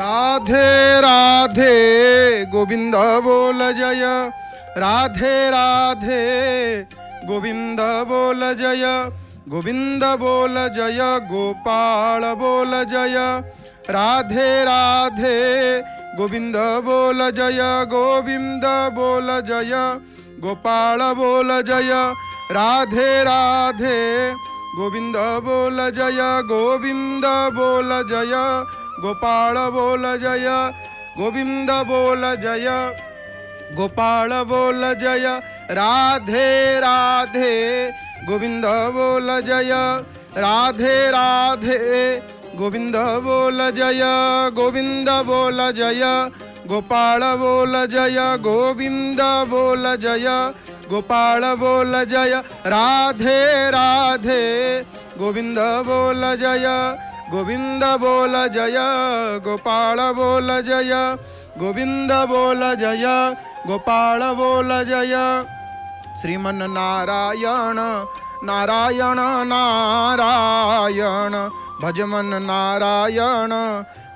राधे राधे गोविंद बोल जय, राधे राधे गोविंद बोल जय, गोविंद बोल जय, गोपाल बोल जय, राधे राधे गोविंद बोल जय, गोविंद बोल जय, गोपाल बोल जय, राधे राधे गोविंद बोल जय, गोविंद बोल जय, गोपाल बोल जय, गोविंद बोल जय, गोपाल बोल जय, राधे राधे गोविंद बोल जय, राधे राधे गोविंद बोल जय, गोविंद बोल जय, गोपाल बोल जय, गोविंद बोल जय, गोपाल बोल जय, राधे राधे गोविंद बोल जय, गोविंद बोल जय, गोपाल बोल जय, गोविंद बोल जय, गोपाल बोल जय। श्रीमन नारायण नारायण नारायण, भजमन नारायण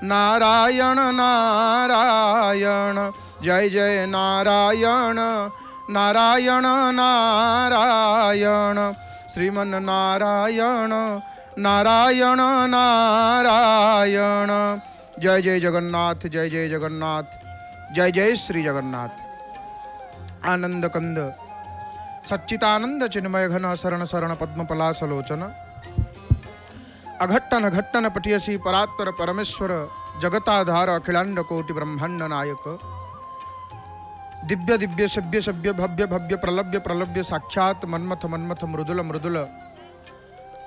नारायण नारायण, जय जय नारायण नारायण नारायण, श्रीमन नारायण नारायण नारायण, जय जय जगन्नाथ, जय जय जगन्नाथ, जय जय श्री जगन्नाथ। आनंद कंद सच्चितानंद चिन्मय घन शरण शरण पद्मपलासलोचन, अघट्टन घट्टन पटियसी परात्पर परमेश्वर, जगताधार अखिलांड कोटि ब्रह्मांड नायक, दिव्य दिव्य सभ्य सभ्य भव्य भव्य प्रलभ्य प्रलभ्य साक्षात मन्मथ मन्मथ मृदुल मृदुल,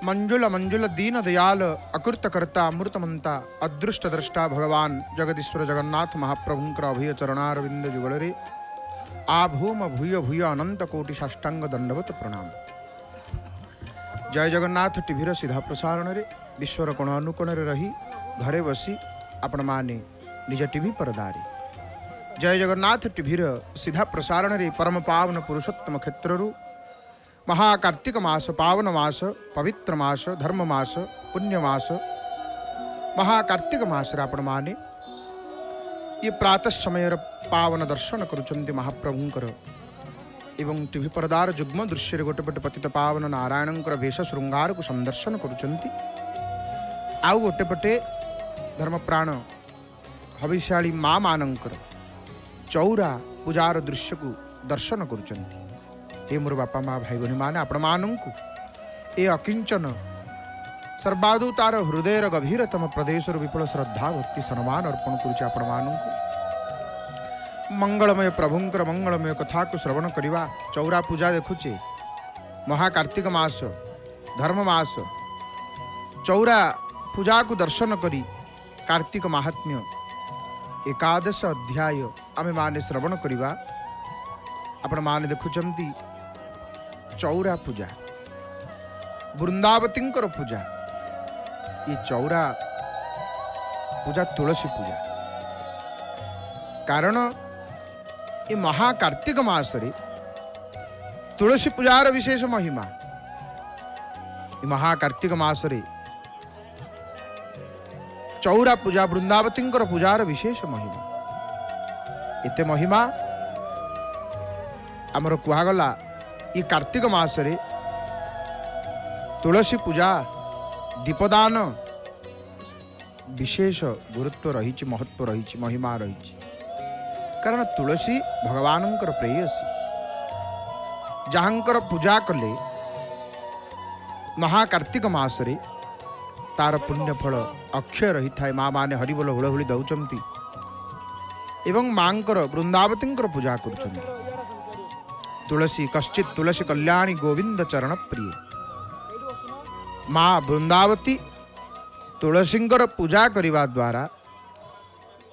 मंजुल मंजुल दीन दयाल, अकृत कर्ता अमृतमंता, अदृष्ट द्रष्टा भगवान जगदीश्वर जगन्नाथ महाप्रभुंकर अभय चरणारविंद जुगलरे आभूम भूय भूय अनंत कोटि साष्टांग दंडवत प्रणाम। जय जगन्नाथ टीवीर सीधा प्रसारण रे विश्वर कोण अनुकोण रही घरे बसी आपण माने निज टीवी परदारी, जय जगन्नाथ टीवीर सीधा प्रसारण रे परम पावन पुरुषोत्तम क्षेत्रु महाकार्तिक मास, पावन मास, पवित्र मास, धर्म मास, पुण्य मास, महाकार्तिक मास आपण माने ये प्रातः समय पावन दर्शन करुचंती महाप्रभुंकर एवं टीवी परदार जुग्म दृश्य गोटे पटे पतित पावन नारायणंकर भेष श्रृंगार को संदर्शन करुचंती, आउ गोटे पटे धर्मप्राण हविशाली माँ मानंकर चौरा पूजार दृश्य को दर्शन करुचंती। हे मोर बापा माँ भाई बहनी माने आपण मानंकु ए अकिंचन सर्वादुतार हृदयर गभीरतम प्रदेश विपुल श्रद्धा भक्ति सम्मान अर्पण करुचे आपण मानंकु। मंगलमय प्रभुंकर मंगलमय कथा को श्रवण करिवा, चौरा पूजा देखुचे, महाकार्तिक मास धर्म मास चौरा पूजा को दर्शन करी कार्तिक महात्म्य एकादश अध्याय आमे माने श्रवण करिवा। आपण माने देखुचंती चौरा पूजा, वृंदावतींकर पूजा, ये चौरा पूजा तुलसी पूजा, कारण ये महाकार्तिक मास रे तुलसी पूजार विशेष महिमा। ये महाकार्तिक मास रे चौरा पूजा वृंदावतींकर पूजार विशेष महिमा। एते महिमा आमर कुहागला ये कार्तिक मास रे तुलसी पूजा दीपदान विशेष गुरुत्व रही, महत्व रही, महिमा रही, कारण तुलसी भगवानंकर प्रेयसी, जहांकर पूजा कले महाकार्तिक मास रे तार पुण्य फल अक्षय रही थाए। माँ माने हरिबोल हुलहुली दौचंती एवं मांकर वृंदावतींकर पूजा करुचंती। तुलसी कश्चित तुलसी कल्याणी गोविंद चरण प्रिय, माँ वृंदावती तुलसींकर पूजा करिवा द्वारा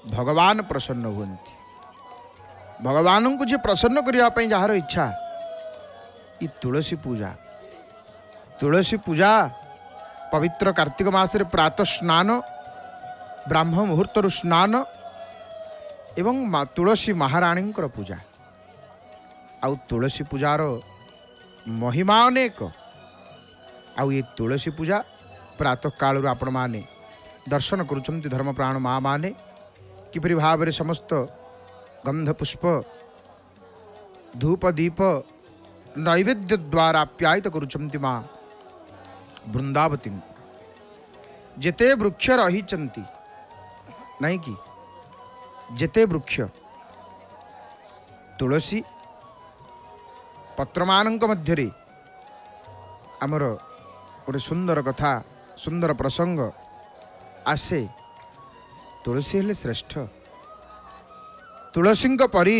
भगवान प्रसन्न हुअन्ति। भगवान को जे प्रसन्न करिया पई जहार इच्छा ये तुलसी पूजा, तुलसी पूजा पवित्र कार्तिक मास रे प्रातः स्नान, ब्राह्म मुहूर्तर स्नान एवं तुलसी महाराणींकर पूजा। आउ तुलसी पूजार महिमा अनेक। आउ ये तुलसी पूजा प्रातः काल आपण माने दर्शन करुचंती धर्मप्राण माँ माने किपरि भाव समस्त गंध पुष्प धूप दीप नैवेद्य द्वारा आप्यायित करुछन्ति माँ वृंदावती। जेते वृक्ष रही नहीं कि जेते वृक्ष तुलसी पत्रमानंक मध्यरे आमर गोटे सुंदर कथा सुंदर प्रसंग आसे। तुलसी हेले श्रेष्ठ। तुलसी परी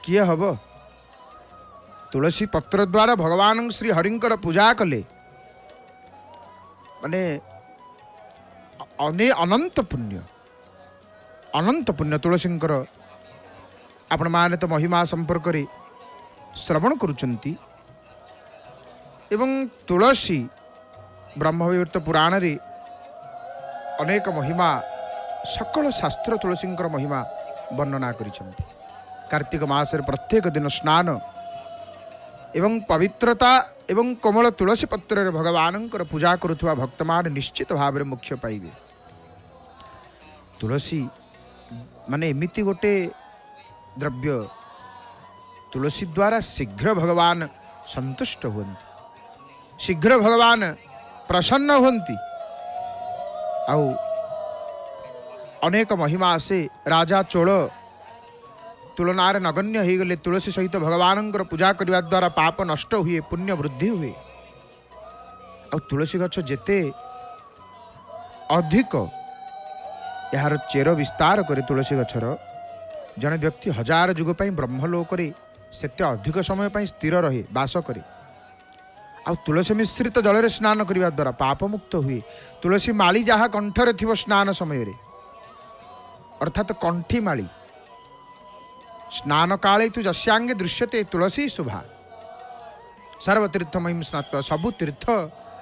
किए हब? तुलसी पत्र द्वारा भगवान श्री हरिंकर पूजा कले माने अनंत पुण्य तुलसींकर आपण माने तो महिमा संपर्क रे श्रवण करुचंती। एवं तुलसी ब्रह्मविवर्त पुराण रे अनेक महिमा सकल शास्त्र तुलसींकर महिमा वर्णना करिसंती। कार्तिक मास रे प्रत्येक दिन स्नान एवं पवित्रता एवं कोमल तुलसी पत्र रे भगवानंकर पूजा करुवा भक्त मान निश्चित भाव रे मोक्ष पाइबे। तुलसी माने एमिति गोटे द्रव्य तुलसी द्वारा शीघ्र भगवान संतुष्ट हुंती, शीघ्र भगवान प्रसन्न हुंती। आउ अनेक महिमा से राजा चोल तुलनार नगण्य हो गले। तुलसी सहित भगवान पूजा करने द्वारा पाप नष्ट हुए, पुण्य वृद्धि हुए। आ तुलसी गछ जेते अधिक यार चेर विस्तार करे तुलसी गछर जड़े व्यक्ति हजार जुग ब्रह्मलोक सेते अधिक समय स्थिर रहे बास करे। आ तुलसी मिश्रित जल रे स्नान करने द्वारा पाप मुक्त हुए। तुलसी माली जहाँ कंठरे थिवो स्नान समय रे अर्थात कंठी माली स्नान काले तु जस्यांगे दृश्यते तुलसी शुभा सर्वतीर्थमयी स्नात्वा। सबु तीर्थ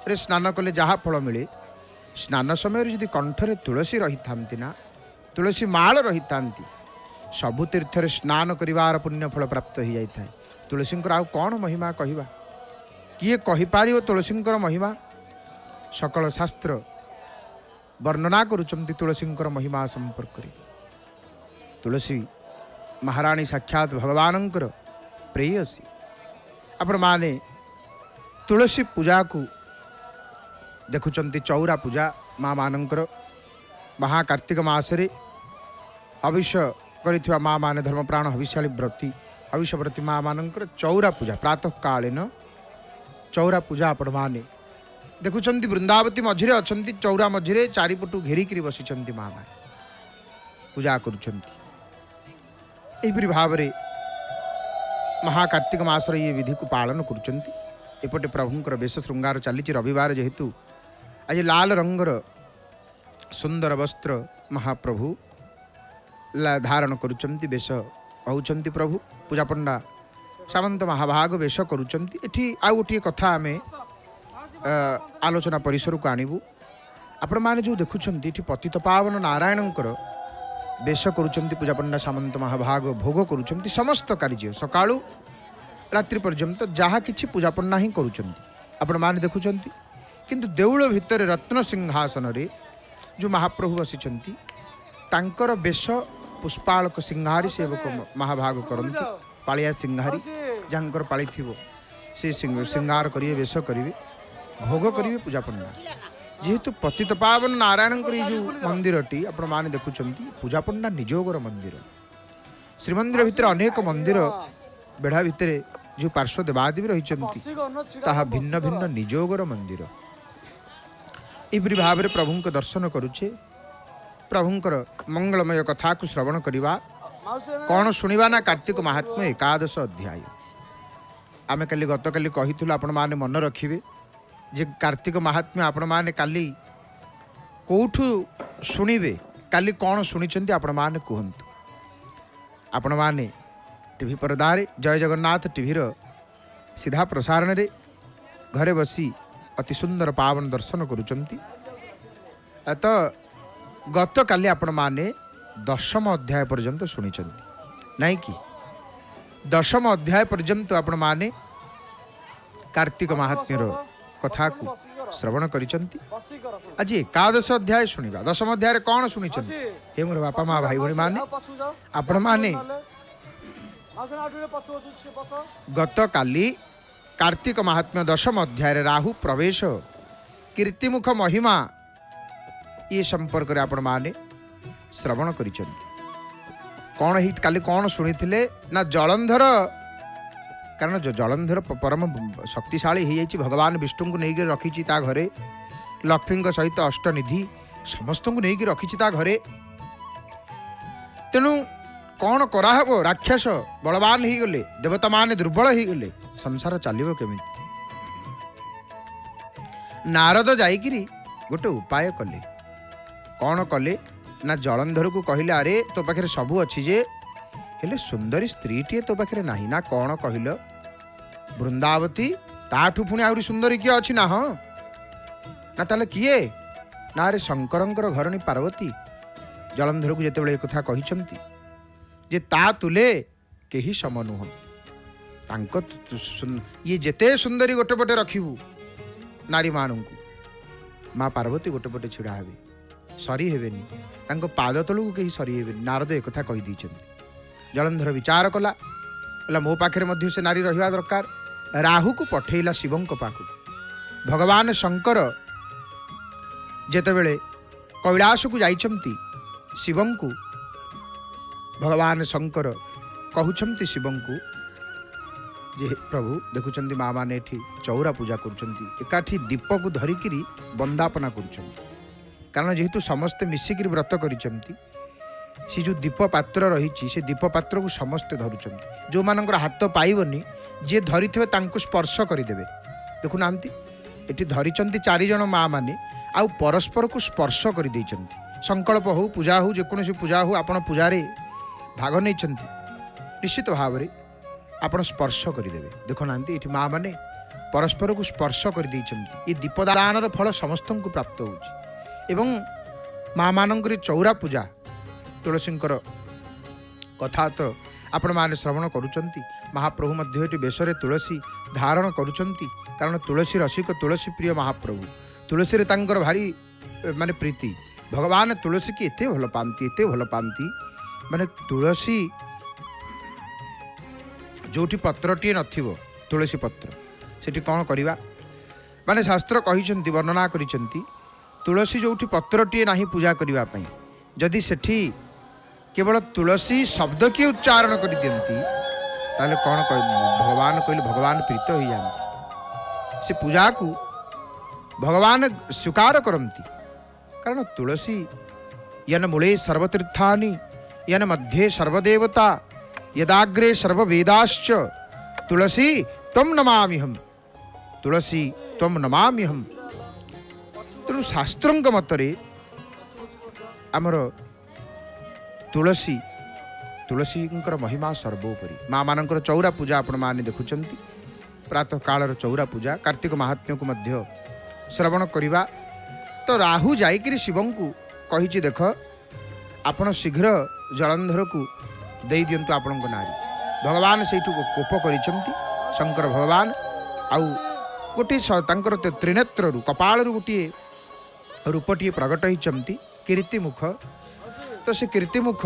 रे स्नान कले जहाँ फल मिले स्नान समय यदि कंठरे तुलसी रही थांती ना तुलसी माल रही थांती सबु तीर्थ रे स्नान करिवार पुण्य फल प्राप्त हो जाई थाए। तुलसींकर आउ कौन महिमा कहिबा? किए कहि पारियो तुलसींकर महिमा? सकल शास्त्र वर्णना करुचंती तुलसींकर महिमा संपर्क रे। तुलसी महाराणी साक्षात भगवानंकर प्रेयसी। आपण माने तुलसी पूजा को देखुचंती चौरा पूजा माँ मानकर महाकार्तिक मासरे हविष्य करिथिबा माँ माने धर्मप्राण हविष्याली व्रती हविष्यव्रती माँ मानकर चौरा पूजा प्रातः कालीन चौरा पूजा आपण माने देखुचंती वृंदावती मझिरे अछंती चौरा मझिरे चारिपटु घेरिकी बसिचंती माँ माने पूजा करुचंती। एहिपरि भावरे महाकार्तिक मासर ये विधि को पालन करुचंती। एपटे प्रभुंकर वेश श्रृंगार चली रविवार जेहेतु आज लाल रंगर सुंदर वस्त्र महाप्रभु धारण करुचंती वेश होउचंती। प्रभु पूजा पंडा सामंत महाभाग वेश करुचंती। एठी आ गोटे कथा आमे आलोचना परिसर को आणिबू। आपण माने जो देखुचंती एठी पतित पावन नारायणंकर वेश करुचंती। पूजा पंडा सामंत महाभाग भोग करुचंती। समस्त कार्य सकाळू रात्रि पर्यंत जहाँ किछि पूजा पंडा ही करुचंती आपण माने देखुचंती। किंतु देउळ भितर रत्न सिंहासन रे जो महाप्रभु बसिचंती तांकर वेश पुष्पालक सिंहारी सेवक महाभाग करंती। पालिया सिंहारी जहाँकर पाली थिवो से सिंगार करिवे वेश करिवे भोग करिवे पूजा पंडा। जेहेतु पतित पावन नारायण जो मंदिरटी आपण माने देखुचंती पूजा पंडा निजोगर मंदिर। श्रीमंदिर भितर अनेक मंदिर बेढ़ा भितर जो पार्श्व देवादेवी रही ताहा भिन्न भिन्न निजोगर मंदिर। एपरि भाव में प्रभु को दर्शन करुचे। प्रभुंकर मंगलमय कथा को श्रवण करवा कौन शुणा ना कार्तिक महात्म्य एकादश अध्याय। आम काली गत काली कही आपण माने मन रखिए जे कार्तिक महात्म्य आपण माने काली कौठु शुणिबे काली कौन शुणी आपण माने कहतु। आपण माने टीवी परदारे जय जगन्नाथ टीवीर सीधा प्रसारण रे घरे बसी अति सुंदर पावन दर्शन करुचंती। तो गत काली आपण माने दशम अध्याय पर्यंत शुणिचंती नहीं कि दशम अध्याय पर्यंत आपण माने कार्तिक महात्म्यर कथा को श्रवण करिसंती आज एकादश अध्याय शुणा दशम अध्याय कौन शुणी हे मोर बापा माँ भाई भाई माने आपण माने गत काली कार्तिक महात्म्य दशम अध्याय राहु प्रवेश कीर्तिमुख महिमा ये संपर्क रे आपण माने श्रवण करिसंती कौन ही काली कौन शुणी ना जलंधर कारण जो जलंधर परम शक्तिशाली हो जाइए भगवान विष्णु को लेकिन रखी घरे लक्ष्मी सहित अष्टनिधि समस्त को लेकिन रखी घरे तेणु कौन कराहब राक्षस बलवान हो गले देवता मान दुर्बल हो गले संसार चलो केमी नारद जाइकिरी गोटे उपाय कले कौन कले ना जलंधर को कहले अरे तो पाखे सबू अच्छी जे हेले सुंदरी स्त्री टे तो पाखे नहीं ना कौन कहल वृंदावती ताठू पुणी आहरी सुंदरी किए अच्छी ना हाँ ना ताले किए ना रे शंकरंकर घरणी पार्वती जलंधर को जिते एक कथा कहिसंती जे ता तुले केही सम नुह ये जेते सुंदरी गोटे पटे रखिबू नारी मानू माँ पार्वती गोटे पटे छिड़ा हे सरी हेबेनी तांको पाद तलू कहीं सरी हेबेनी नारद एक कथा कही दीचंती जलंधर विचार कला बोला मो पाखे मध्य से नारी रहिबा दरकार राहु को पठेला शिवं पाखु भगवान शंकर जेतेबेले कैलाश को जाइछंती शिवं को भगवान शंकर कहउछंती शिवं को जे प्रभु देखुचंती माँ माने एठी चौरा पूजा करुचंती एकाठी दीप को धरिकिरी वंदापना करुचंती कारण जेहेतु समस्ते मिसिकी व्रत करिचंती सी जो दीप पात्र रही से दीप पात्र को समस्ते धरुचंती जो मानकर हाथ पाइबनी जे धरी तांको स्पर्श करदेवे देखुना एटी धरिचंती 4 जन माँ माने आउ परस्पर को स्पर्श कर देइचंती संकल्प हो पूजा हो जेकोसी पूजा हो आपण पूजारे भाग नहीं निश्चित भाव में आपण स्पर्श करदेवे देखुना ये माँ माने परस्पर को स्पर्श कर देइचंती ये दीपदान फल समस्त को प्राप्त होउची एवं माँ मानक चौरा पूजा तुलसींकर कथा तो आपण माने श्रवण करुचंती महाप्रभु मध्य ये बेशरे तुलसी धारण करुचंती कारण तुलसी रसिक तुलसी प्रिय महाप्रभु तुलसी तांकर भारी माने प्रीति भगवान तुलसी की एते भल पाती माने तुलसी जोठी पत्रटीए नथिबो तुलसी पत्र सेठी कौन करिबा माने शास्त्र कहिसंती वर्णना करिसंती तुलसी जोठी पत्रटीए नाही पूजा करिबा पई जदि सेठी केवल तुलसी शब्द की उच्चारण कर दियंती ताले कौन भगवान कहले भगवान प्रीत हो जाती से पूजा को भगवान स्वीकार करती कारण तुलसी यन मूले सर्वतीर्थानि यन मध्ये सर्वदेवता यदाग्रे सर्ववेदाश्च तुलसी तम नमाम्यहम् तुलसी तम नमाम्यहम् तेणु शास्त्रंग मतरे आमर तुलसी तुलसींकर महिमा सर्वोपरि माँ मानकर चौरा पूजा आपण माने देखुचंती प्रातः कालर चौरा पूजा कार्तिक महात्म्य को मध्य श्रवण करिबा तो राहु जाइकिरी शिवं को कहिछि देख आपण शीघ्र जलंधर को दे दियंतु आपण को नारी भगवान सेठु कोप करिसंती शंकर भगवान आउ गोटे तांकर त्रिनेत्र कपाल गोटे रूपटी प्रकट होती कीर्तिमुख तो से कीर्तिमुख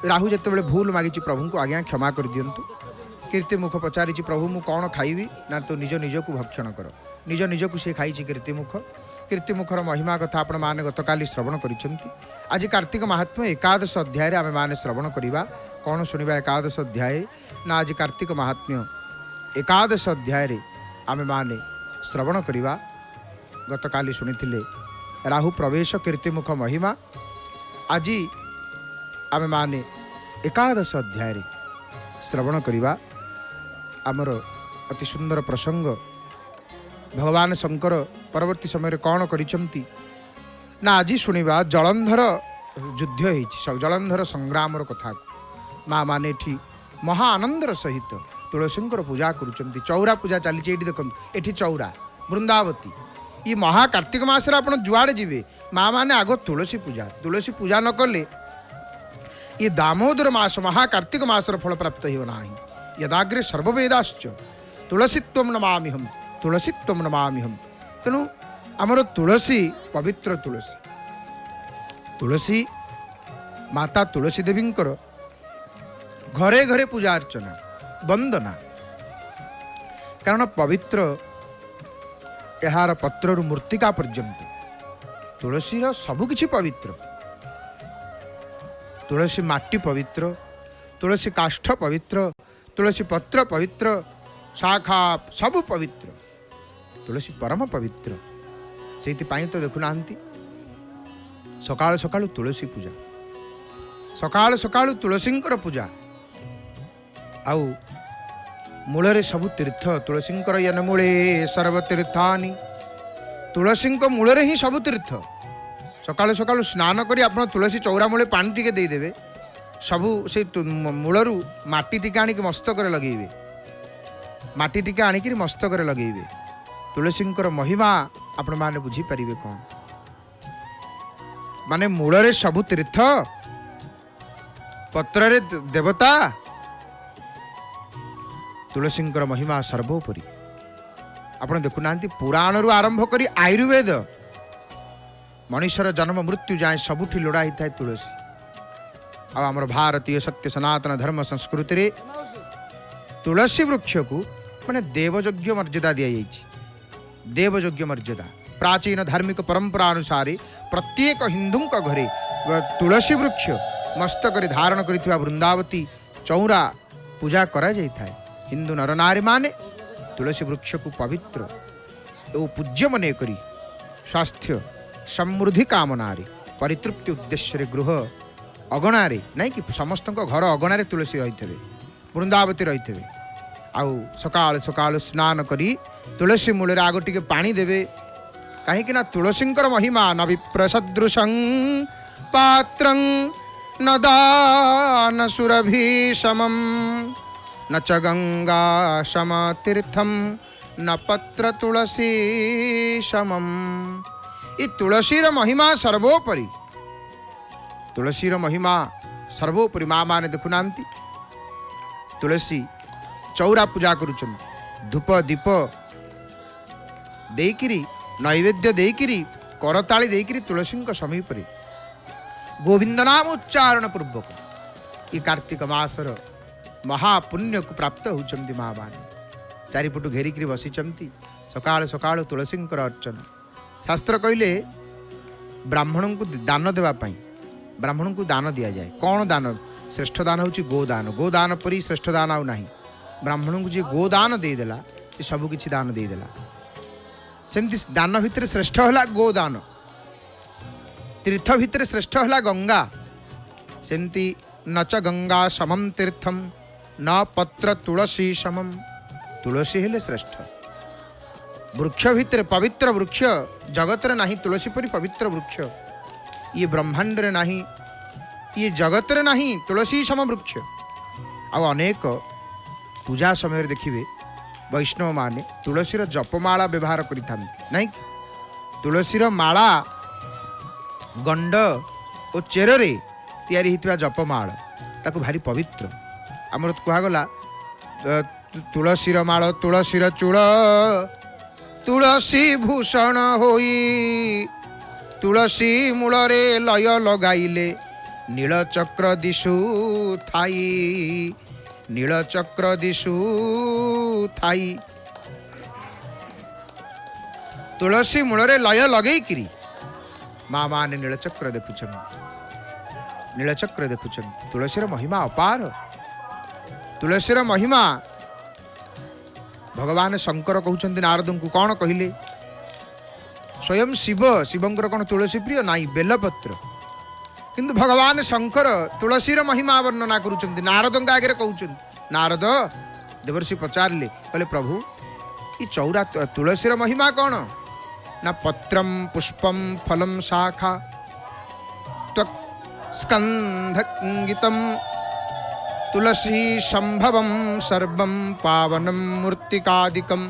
राहु जिते भूल मागी प्रभु को आज्ञा क्षमा कर दिंतु कीर्तिमुख पचारि प्रभु मु कौन खाइबी ना तो निज निज को भक्षण कर निज निज को सी खाई कीर्तिमुखर महिमा कथा आपण माने गतकाली श्रवण करिसंती आज कार्तिक महात्म्य एकादश अध्याय आमे माने श्रवण करिबा कौन शुणिबा एकादश अध्याय ना आज कार्तिक महात्म्य एकादश अध्याय आमे माने श्रवण करिबा गतकाली शुनिथिले राहु प्रवेश कीर्तिमुख महिमा आज आमे माने एकादश अध्याय श्रवण करिबा आमर अति सुंदर प्रसंग भगवान शंकर परवर्ती समय कौन करिसंती ना आज शुणिबा जलंधर युद्ध होइछि जलंधर संग्राम कथा माँ माने एठी महा आनंदर सहित तुलसींकर पूजा करुचंती चौरा पूजा चली ये देखो ये चौरा वृंदावती ये महा कार्तिक मास आप जुआड़े जी माँ मैंने आग तुलसी पूजा न कले ये दामोदर मास महा कार्तिक मासर फल प्राप्त होना यदाग्रे सर्ववेदाश्च तुलसीत्वं नमाम्यहम् तुलसीत्वं नमाम्यहम् तेणु आमर तुलसी पवित्र तुलसी तुलसी माता तुलसी देवींकर घरे घरे पूजा अर्चना वंदना कारण पवित्र यार पत्रु मूर्तिका पर्यंत तुलसी सबकिछि पवित्र तुलसी माटी पवित्र तुलसी काष्ठ पवित्र तुलसी पत्र पवित्र शाखा सबु पवित्र तुलसी परम पवित्र से तो देखुना सकाल सकाल तुलसी पूजा सकाल सकाल तुलसींकर पूजा आउ मूलरे सबु तीर्थ तुलसींकर यन मूले सर्वतीर्थानि तुलसी मूलरे ही सबु तीर्थ सकाल सकाल स्नान करी आप तुलसी चौरा मूले पानी टिके देदेवे सबु से मूलरू माटी टिके आनिक मस्तक लगेबे माटी टिके आनिक मस्तक लगेबे तुलसींकर महिमा आपण माने बुझी परिबे कौन माने मूलरे सबु तीर्थ पत्ररे देवता तुलसींकर महिमा सर्वोपरि आपण देखुना पुराण रु आरंभ करी आयुर्वेद मनुष्यर जन्म मृत्यु जाए सबुठी लोड़ा ही था तुलसी आमर भारतीय सत्य सनातन धर्म संस्कृति रे तुलसी वृक्ष को माने देवयोग्य मर्यादा दि जाइए देवयोग्य मर्यादा प्राचीन धार्मिक परंपरा अनुसार प्रत्येक हिंदू घरे तुलसी वृक्ष मस्तक धारण कर वृंदावती चौरा पूजा करा जाय था हिंदू नर नारी माने तुलसी वृक्ष को पवित्र और पूज्य मन करी स्वास्थ्य समृद्धि कामना परितृप्ति उद्देश्य गृह अगणारे नहीं कि समस्त घर अगणारे तुलसी रही थे वृंदावती रही थे आउ सकाल सकाल स्नान करी तुलसी मूल आग टिके पानी देवे कहीं तुलसींकर महिमा न विप्रसदृशं पात्रं न दान सुरभि समं न च गंगा समतीर्थम न पत्र तुलसी समम ये तुलसीर महिमा सर्वोपरि तुलसीर महिमा सर्वोपरि माँ माने देखुना तुलसी चौरा पूजा करुचंती धूप दीप देकिरी नैवेद्य देकिरी करताली देकिरी तुलसी समीप गोविंद नाम उच्चारण पूर्वक ये कार्तिक मासर महापुण्य को प्राप्त होती माँ माने चारिपटू घेरिकी बसी सकाल सकाल तुलसी अर्चना शास्त्र कहले ब्राह्मण को दान देवाई ब्राह्मण को दान दि जाए कौन दान श्रेष्ठ दान हूँ गोदान गोदान परी श्रेष्ठ दान आउ ना ब्राह्मण को जी गोदान देदेला सबकि दान देदेला सेमती दान भितर श्रेष्ठ है गोदान तीर्थ भितर श्रेष्ठ है गंगा सेमती न च गंगा समम तीर्थम न पत्र तुलसी समम तुलसी हेले श्रेष्ठ वृक्ष भितर पवित्र वृक्ष जगत रे नाही तुलसी परी पवित्र वृक्ष ये ब्रह्मांड रे नाही ये जगत रे नाही तुलसी सम वृक्ष आ अनेक पूजा समय देखिए वैष्णव माने तुलसीर जपमाला व्यवहार करिथा नहीं तुलसीर माला गंड और चेरे तैयारी होता जपमाल ताकू भारी पवित्र आमर कहगला तुलसीर माल तुलसीर चूड़ तुलसी भूषण होई तुलसी मूलरे लय लगाइले नीलचक्र दिशु थाई नीलचक्र दिशु थाई तुलसी मूलरे लय लगेकिरी माँ माने नीलचक्र देखुछंती नीलचक्र देखुछंती तुलसीर महिमा अपार तुलसीर महिमा भगवान शंकर कहते नारद को कौन कहले स्वयं शिव शिवंकर कौन तुलसी प्रिय नाई बेलपत्र किंतु भगवान शंकर तुलसीर महिमा वर्णना करुचंती नारद आगे कहते नारद देवर्षि पचारे कहले प्रभु ये चौरा तुलसीर महिमा कौन ना पत्रम पुष्पम फलम शाखा स्कंधंगितम तुलसी संभवम सर्वं पावनम मूर्तिकादिकम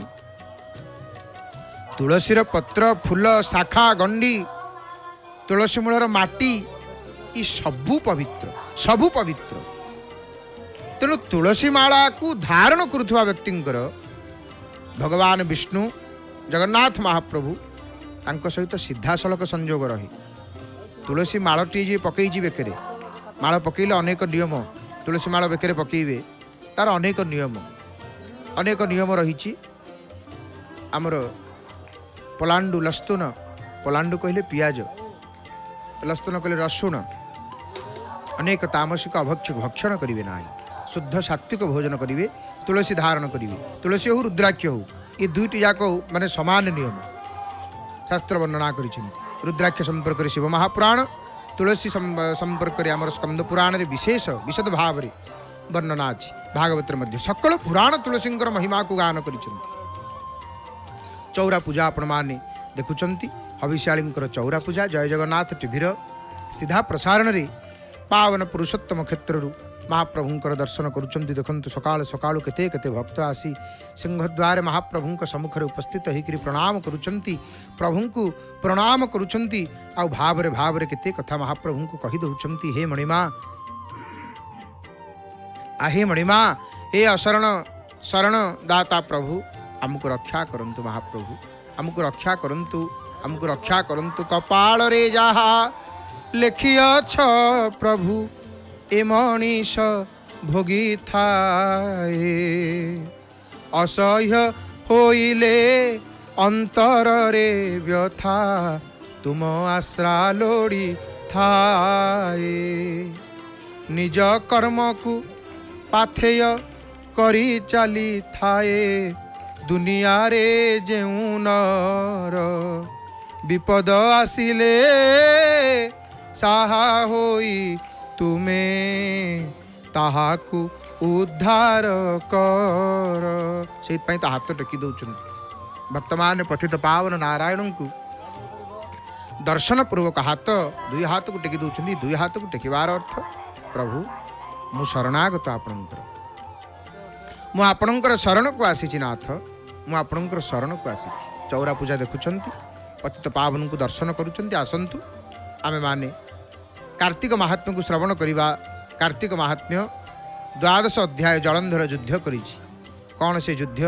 तुलसीर पत्र फूल शाखा गंडी तुलसी मूलर माटी ये सबु पवित्र तेणु तुलसी माला को धारण करुवा व्यक्तिंकर भगवान विष्णु जगन्नाथ महाप्रभु तांको सहित सीधासलख संजोग रहे। तुलसी माळटी जे पकईची बेकरे माळ पकईले अनेक नियम, तुलसी माळ बेकरे पकईबे तार अनेक नियम रही। आमर पलांडु लस्तुन, पलांडु कहले पियाज, लस्तुन कहले रसुण, अनेक तामसिक भक्षण करिवे ना, शुद्ध सात्विक भोजन करिवे, तुलसी धारण करिवे। तुलसी हो रुद्राक्ष हो, ये दुईटी जाक माने समान नियम शास्त्र वर्णना करिसेंति। रुद्राक्ष संपर्क रे शिव महापुराण, तुलसी संपर्क रे आमर स्कंद पुराण रे विशेष विशद भाव रे वर्णना अछि। भागवत मध्य सकल पुराण तुलसींकर महिमा को गान करिसेंति। चौरा पूजा आपण माने देखुचंती, हविष्यालींकर चौरा पूजा जय जगन्नाथ टीवीर सीधा प्रसारण रे पावन पुरुषोत्तम क्षेत्रु महाप्रभुंकर दर्शन करुचंती। देखंतु सकाळ सकाळु केते केते भक्त आसी सिंहद्वार महाप्रभुंक सम्मुखरे उपस्थित होइकरी प्रणाम करुचंती, प्रभुंकु प्रणाम करुचंती। आ भाव रे केते कथा महाप्रभुंकु कहि दउचंती। हे मणिमा, हे मणिमा, हे अशरण शरण दाता प्रभु, हमको रक्षा करंतु महाप्रभु, हमको रक्षा करंतु, हमको रक्षा करंतु। कपाल रे जाहा लेखियछ प्रभु, ए मनीष भोगी थाए, असह्य होइले अंतर रे व्यथा, तुम आश्रा लोड़ी थाए। निज कर्म को पाथेय करी चली थाए, दुनिया रे जेउ नर, विपद आसिले साहा होई तुमे, ताहाकु उद्धार कर। से हाथ टेकी दौरान वर्तमान पठित पावन नारायण को दर्शन पूर्वक हाथ दुई हाथ को टेकी दौरान। दुई हाथ को टेकिबार अर्थ प्रभु मु शरणागत आपणकर, मु आपणकर शरण को आसी नाथ, मु आपणकर शरण को आसी। चौरा पूजा देखुचंती, पतित पावन को दर्शन करुचंती। आसंतु आमे माने कार्तिक महात्म्य को श्रवण करिबा। कार्तिक महात्म्य 12 अध्याय जलंधर युद्ध करिछि। कौन से युद्ध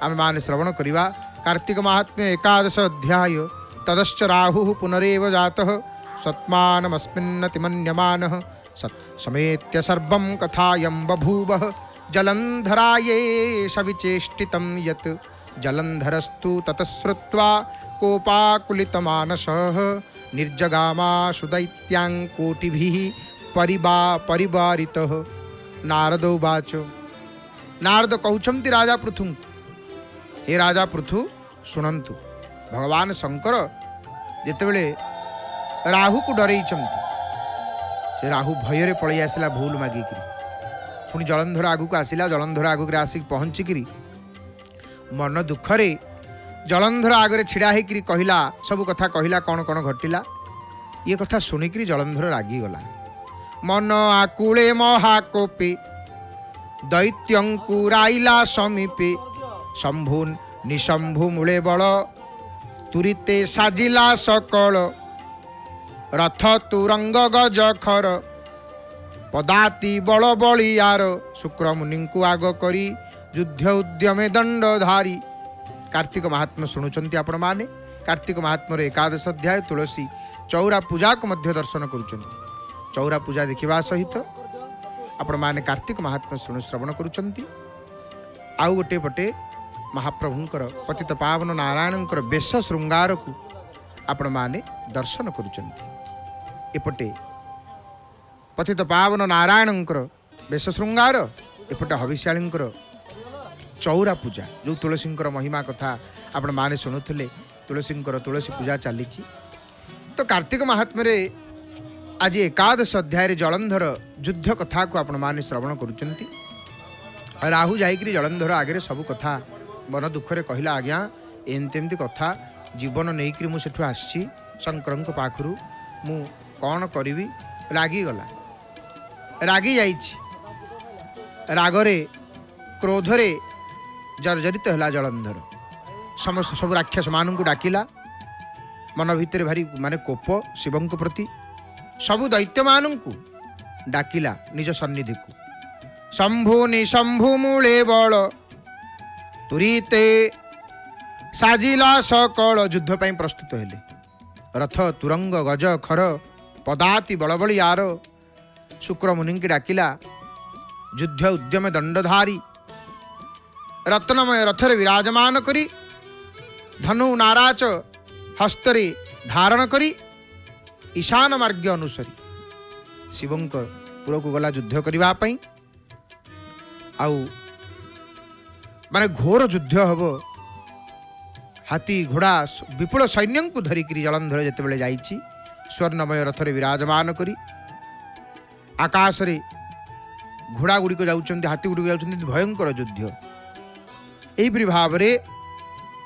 आमे माने श्रवण करिबा। कार्तिक महात्म्य 11 अध्याय। तदश्च राहुः पुनरेव जातः, सत्मानमस्मिन्नति मन्यमानः, समेत्य सर्वं कथायं बभूवः, जलंधराये सविचेष्टितं यत्, जलंधरस्तु ततश्रुत्वा कोपाकुलितमानसः, निर्जगामाशु दैत्यां कोटिभिः परिवारितः। नारद उवाच, नारद कहउछन्ति राजा पृथु, हे राजा पृथु शुणन्तु, भगवान शंकर जेतेबेले राहु को डरैछन्ति, से राहु भୟରେ पळै आसिला भूल मागिकरी, पुणी जलंधर आगु को आसिला। जलंधर आगु रे आसिक पहुँचिकरी मन दुखरे जलंधर आगरे छिड़ा होकर कहला, सब कथा कहला, कौन कौन घटिला। ये कथा शुणिकी जलंधर रागिगला। मन आकुले महाकोपे दैत्यंकुराइला समीपे, शंभु निशंभु मूले बल, तुरीते साजिला सकल, रथ तुरंग गज खर, पदाति बल बलियार, शुक्र मुनि को आग करी युद्ध उद्यमे दंडधारी। कार्तिक महात्म्य शुणुचंती आपण माने। कार्तिक महात्म्य 11 अध्याय तुलसी चौरा पूजा को मध्य दर्शन करुचंती। चौरा पूजा देखिबा सहित आपण माने कार्तिक महात्म्य श्रवण करुचंती। आउ गोटे पटे महाप्रभुंकर पतित पावन नारायणंकर बेश श्रृंगार को आपण माने दर्शन करुचंती। एपटे पतित पावन नारायणंकर बेश श्रृंगार, एपटे हविष्यालींकर चौरा पूजा, जो तुलसींकर महिमा कथा आपण माने शुणुले। तुलसींकर तुलसी पूजा चली। तो कार्तिक महात्म्य आज 11 अध्याय जलंधर युद्ध कथा को आपण माने श्रवण करुचंती। राहु जाइकरी जलंधर आगे सब कथा मन दुखरे कहला, आज्ञा एमती कथा जीवन नहीं मुझे आसी शंकर पाखु मु कौन करी। रागिगला, रागी जाइछि, रागरे क्रोधरे जर्जरित है जलंधर। समस्त सब राक्षस मानू डाकिला, मन भितर भारी माने कोप शिवं प्रति। सबु दैत्य मानू डाकिला निज सन्निधि को। शंभु निशंभु मूले बल, तुरीते साजिला सकल युद्ध पाई प्रस्तुत हेले। रथ तुरंग गज खर पदाति बड़बड़ी आर शुक्र मुनि की डाकिला। युद्ध उद्यम दंडधारी रत्नमय रथरे विराजमान करी धनु नाराच हस्तरे धारण करी ईशान मार्ग अनुसरी शिवंकर पुर को गला युद्ध करने आउ माने घोर युद्ध हम। हाथी घोड़ा विपुल सैन्य को धरिकी जलंधर जिते जाइछि स्वर्णमय रथरे विराजमान करी आकाश रे घोड़ा गुड़िक जाउछन्ति हाथी गुड़िक जाउछन्ति भयंकर युद्ध। एहिपरि भाव रे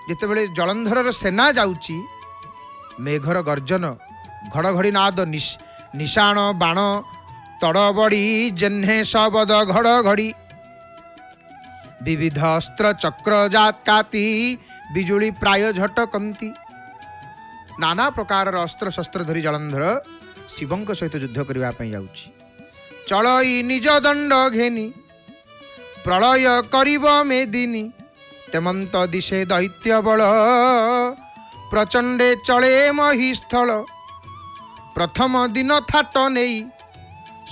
जितेबले जलंधर सेना जाउछि मेघर गर्जन घड़घड़ी नाद निशाण बाण तड़बड़ी जेह्ने शबद घड़घड़ी विविध अस्त्र चक्र जातकाती बिजुली प्राय झटकंती। नाना प्रकार अस्त्र शस्त्र धरी जलंधर शिवंक सहित युद्ध करने जाउछि। चलई निज दंड घेनी प्रलय करिब मेदिनी तेमंत दिशे दैत्य बल प्रचंडे चले महिस्थल प्रथम दिन थाट नेई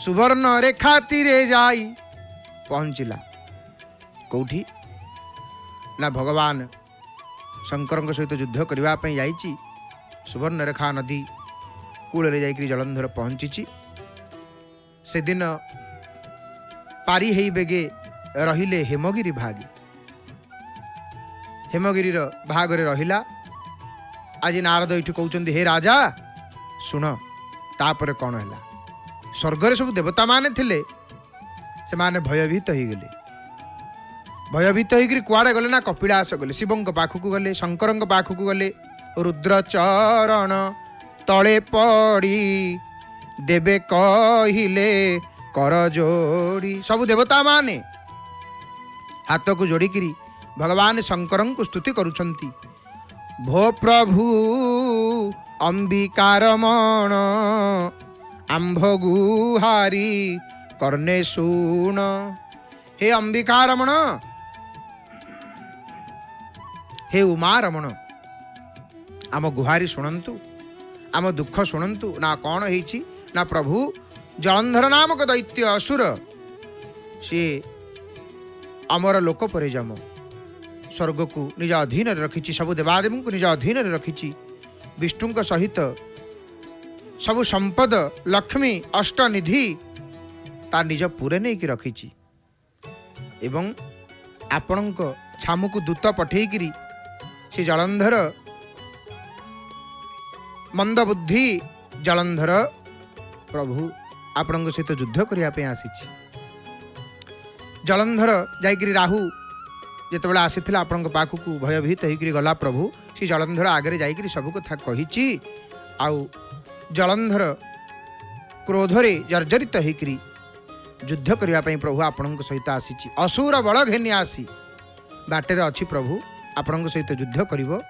सुवर्ण रेखा तीरे जाई पहुंचिला। कौठी ना भगवान शंकर सहित युद्ध करने जाइछि सुवर्ण रेखा नदी कूल रे जाइकरी जलंधर पहुंची। से दिन पारी हेई बेगे रहिले हेमगिरी भागी हेमगिरी भागरे रहिला। आज नारद ये कहते हे राजा शुण तापर कौन है स्वर्ग सब देवता माने थिले से माने भयभीत हो गले। भयभीत होकर कुआड़े गले ना कपिलास गले शिवं पाखक गले शंकर पाखक गले रुद्र चरण तले पड़ी देवे कहिले कर जोड़ी सब देवता माने हाथ को जोड़िकी भगवान शंकर को स्तुति करुछंती। भो प्रभु अंबिकारमण आंभ गुहारी कर्णे शुण। हे अंबिकारमण हे उमारमण आम गुहारी शुणंतु आम दुख शुणंतु। ना कौन है ना प्रभु जलंधर नामक दैत्य असुर सी अमर लोक परिजम स्वर्ग को निज अधीन रखी सब देवादेव को निज अधीन रखी विष्णु सहित सब संपद लक्ष्मी अष्टनिधि ता निज पुरे नहीं कि रखी एवं आपण छामु को दूत पठेकरी से जलंधर मंद बुद्धि जलंधर प्रभु आपण सहित युद्ध करने आसी। जलंधर जाइकरी राहु जितेबाला आसी आपण पाखक भयभीत होकर गला प्रभु से जलंधर आगे जाइकरी सब कथा कही। आउ जलंधर क्रोधरे जर्जरित होकर युद्ध करने प्रभु आपण सहित आसी। असुर बल घेनी आसी बाटेर अच्छी प्रभु आपण सहित युद्ध करिवो।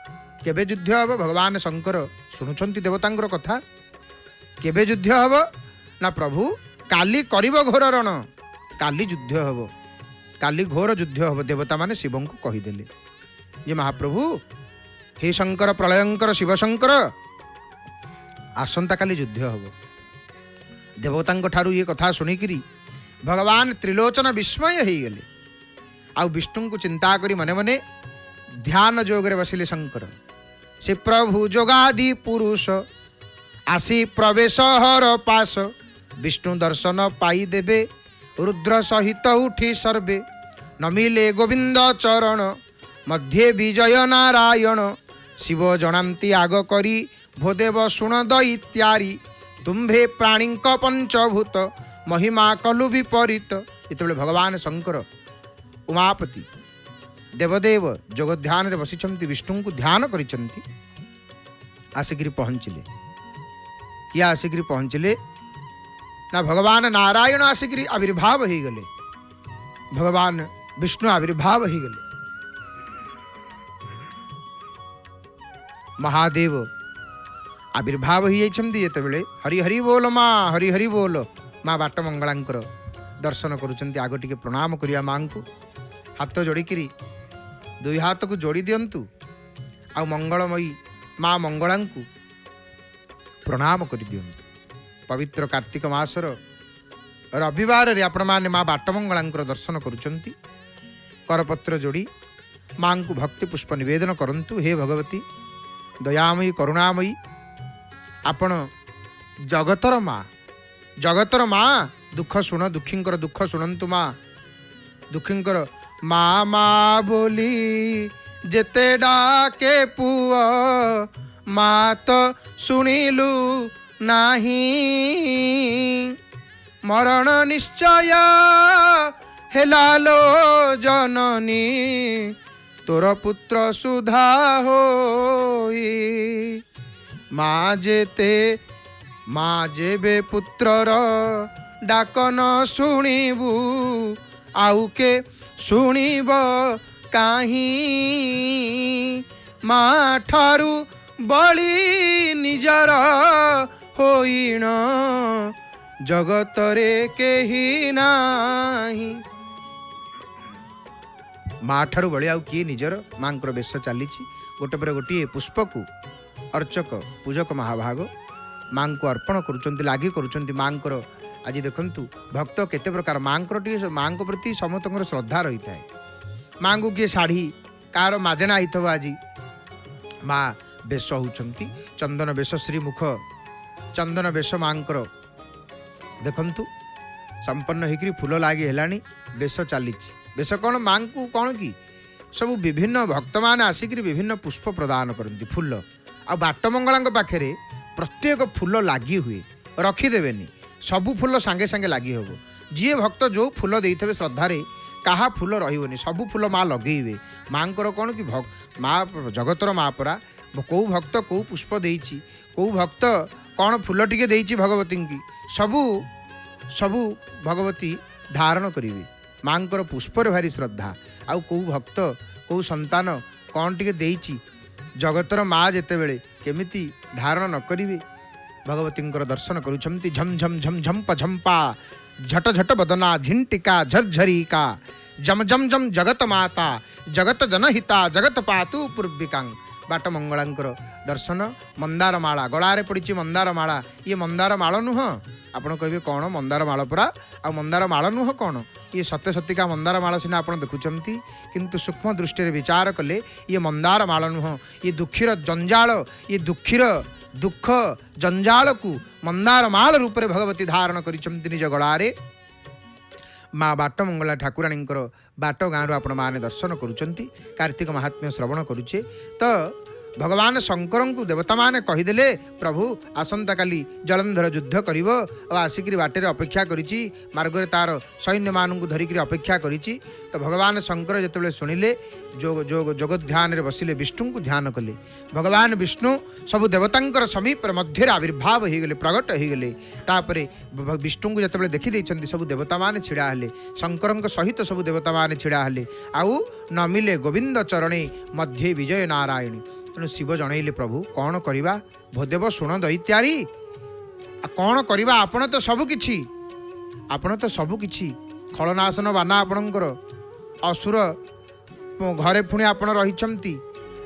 केबे युद्ध हम भगवान शंकर शुणुंट देवता कथा केबे युद्ध हम ना प्रभु काली करिवो घोर रण काली युद्ध हम काली घोर युद्ध हम देवता माने शिव को कहीदेले ये महाप्रभु हे शंकर प्रलयंकर शिव शंकर आसंता काली युद्ध हम। देवता ठारू ये कथा शुणिकी भगवान त्रिलोचन विस्मय हो गले। आउ विष्णु को चिंता करी मने मने ध्यान जोगरे बसिले शंकर से प्रभु जोगादि पुरुष आसी प्रवेश हर पास विष्णु दर्शन पाई देवे रुद्र सहित उठी सर्वे न मिले गोविंद चरण मध्य विजय नारायण शिव जनांती आग करी भोदेव शुण दैत्यारी तुम्भे प्राणी पंचभूत महिमा कलु विपरीत। इतबे भगवान शंकर उमापति देवदेव जोग ध्यान रे बसिचंती विष्णु को ध्यान करिचंती आसिकरी पहुँचले। किए आसिकरी पहुँचले ना भगवान नारायण आसिकरी आविर्भाव हो गले भगवान विष्णु आविर्भाव हो गले। महादेव आविर्भाव हो जाते हरि हरि बोल माँ हरि हरि बोल माँ बाट मंगलांकर दर्शन करुँच आग टिके प्रणाम करिया माँ को हाथ जोड़िकी दुई हाथ को जोड़ी दिंतु आ मंगलमयी माँ मंगला को प्रणाम कर दियंतु। पवित्र कार्तिक मासर रविवार रे आपण माने माँ बाटमंगला दर्शन करुचंती। करपत्र जोड़ी माँ को भक्ति पुष्प निवेदन करंतु। हे भगवती दयामयी करुणामयी आपण जगतर माँ दुख शुण दुखींकर दुख शुणंतु। माँ दुखींकर माँ माँ बोली जेते डाके पुआ माँ तो शुणिलु नाही। मरण निश्चय हेलालो जननी तोर पुत्र सुधा होई। माँ जेबे पुत्रर डाकन शुणिबु आउ के शुणिब काहीं। माँ ठारू बड़ी निजर होइण जगतरे केही नाही। माँ ठारू बड़ी आउ किए निजर। माँ बेश चली गोटे पर गोटे पुष्प को अर्चक पूजक महाभाग माँ को अर्पण करुँच लागी करुँच। माँ आज देखु भक्त केते प्रकार माँ माँ प्रति समस्त श्रद्धा रही है। माँ को किए शाढ़ी कार माजेना होइथबो। आज माँ बेश होउछंती चंदन बेश श्रीमुख चंदन बेश माँ देखु संपन्न होकर फूल लगी है बेश चली बेश कौन माँ को कौन कि सब विभिन्न भक्त मान आसिक विभिन्न पुष्प प्रदान करती फूल आ बाटमंगला पाखे प्रत्येक फूल लगी हुए रखीदेवेनि सबू फूल सांगे सांगे लगी हम जी भक्त जो फूल देते श्रद्धार कहा फूल रही सबू फूल माँ लगेबे। माँ कौन कि माँ जगतर माँ परा कौ भक्त कौ पुष्प देइछि कौ भक्त कौन फूल टिके देइछि भगवती की सबू सबू भगवती धारण करेंगे। माँ पुष्पर भारी श्रद्धा आउ कौ भक्त कौ संतान कौन टिके देइछि जगतर माँ जेते बेले केमिति धारण न करिवे भगवती दर्शन करुछंती। झम झम झम झंप झंपा झट झट बदना झिंटिका झरझरिका जम जम जम जगत माता जगत जनहिता जगत पातु पूर्विकांग। बाटमंगला दर्शन मंदार माला गलारे पड़ी मंदार माला ये मंदार माल नुह आपड़ कहे कौन मंदार माल परा आ मंदार माल नुह कौन ये सत्य सत्यिका मंदार माल सीना आप देखुंत किंतु सूक्ष्म दृष्टि विचार कले ये मंदार माल नुह ये दुखीर जंजाल ये दुखीर दुख जंजाल को मंदार माल रूप में भगवती धारण करिसेंती निज गलारे। माँ बाटमंगला ठाकुराणी बाट गाँव आपण मैंने दर्शन करुँच कार्तिक महात्म्य श्रवण करुचे। तो भगवान शंकर को देवता माने कहीदेले प्रभु आसंता काली जलंधर युद्ध करिवो और आसिक बाटे अपेक्षा करिछि मार्गरे तार सैन्य मानू धरिक अपेक्षा करिछि। तो भगवान शंकर जितेबाला शुणिले जोग ध्यान रे बसिले विष्णु को ध्यान कले। भगवान विष्णु सबु देवतांकर समीप मध्य आविर्भाव हो गले प्रगट हो गले। तापर विष्णु को जितेबाला देखी देइछन्ति सबु देवता माने छिड़ा हेले शंकर सहित सबु देवता माने छिड़ा हेले आउ नमिले गोविंद चरणे मध्य विजय नारायणी। तेणु शिव जनइले प्रभु कौन करवा भोदेव शुण दैत्यारी कौन करवा आपण तो सबुकिछि खलनाशन बाना आपणकर असुर घरे पुणी आपण रहिछंती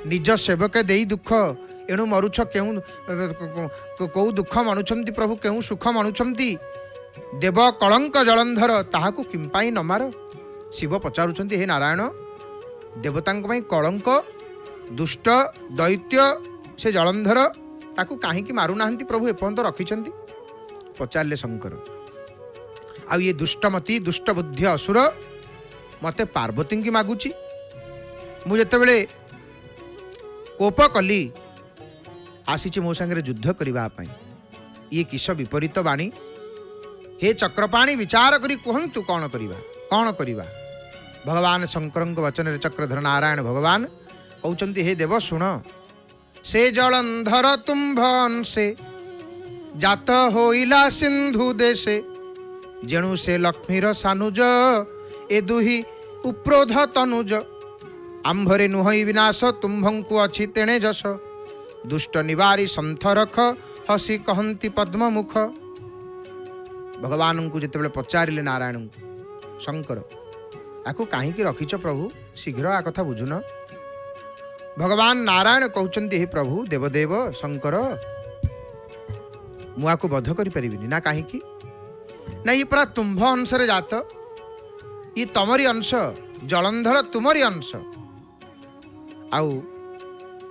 निज सेवक देई दुख एणु मरुछ कौ दुख मणुछंती प्रभु केउ सुख मणुछंती देव कलंक जलंधर ताहाकु किंपाई न मार। शिव पचारुछंती हे नारायण देवतांक पई कलंक दुष्ट दैत्य से जलंधर ताकू कहीं मारू नाहंती प्रभु एपर्यंत रखिछंती। पचारे शंकर आ ये दुष्टमती दुष्ट बुद्धि असुर मते पार्वती की मागुची मु जेतेबेले कोप कली आसीची मो संगे युद्ध करबा पई ये किस विपरीत बाणी हे चक्रपाणी विचार करी कहंतु कौन करवा। भगवान शंकर वचन रे चक्रधर नारायण भगवान कहते हे देव शुण से जलंधर तुम्भन से जात होइला सिंधु देशे जेणु से लक्ष्मीर सानुज ए दुही उप्रोध तनुज आंभरे नुहई विनाश तुम्भंकु अच्छी तेणे जस दुष्ट निवारी संथ रख हसी कहंती पद्म मुख। भगवान को जिते पचारे नारायण शंकर आपको कहीं रखिच प्रभु शीघ्र आ कथा बुझुन। भगवान नारायण कहते हे प्रभु देवदेव शंकर मुआ को बध कर पारिबिनी ना कहीं ना ये पूरा तुम्भ अंश जात ये तमरी अंश जलंधर तुमरी अंश आउ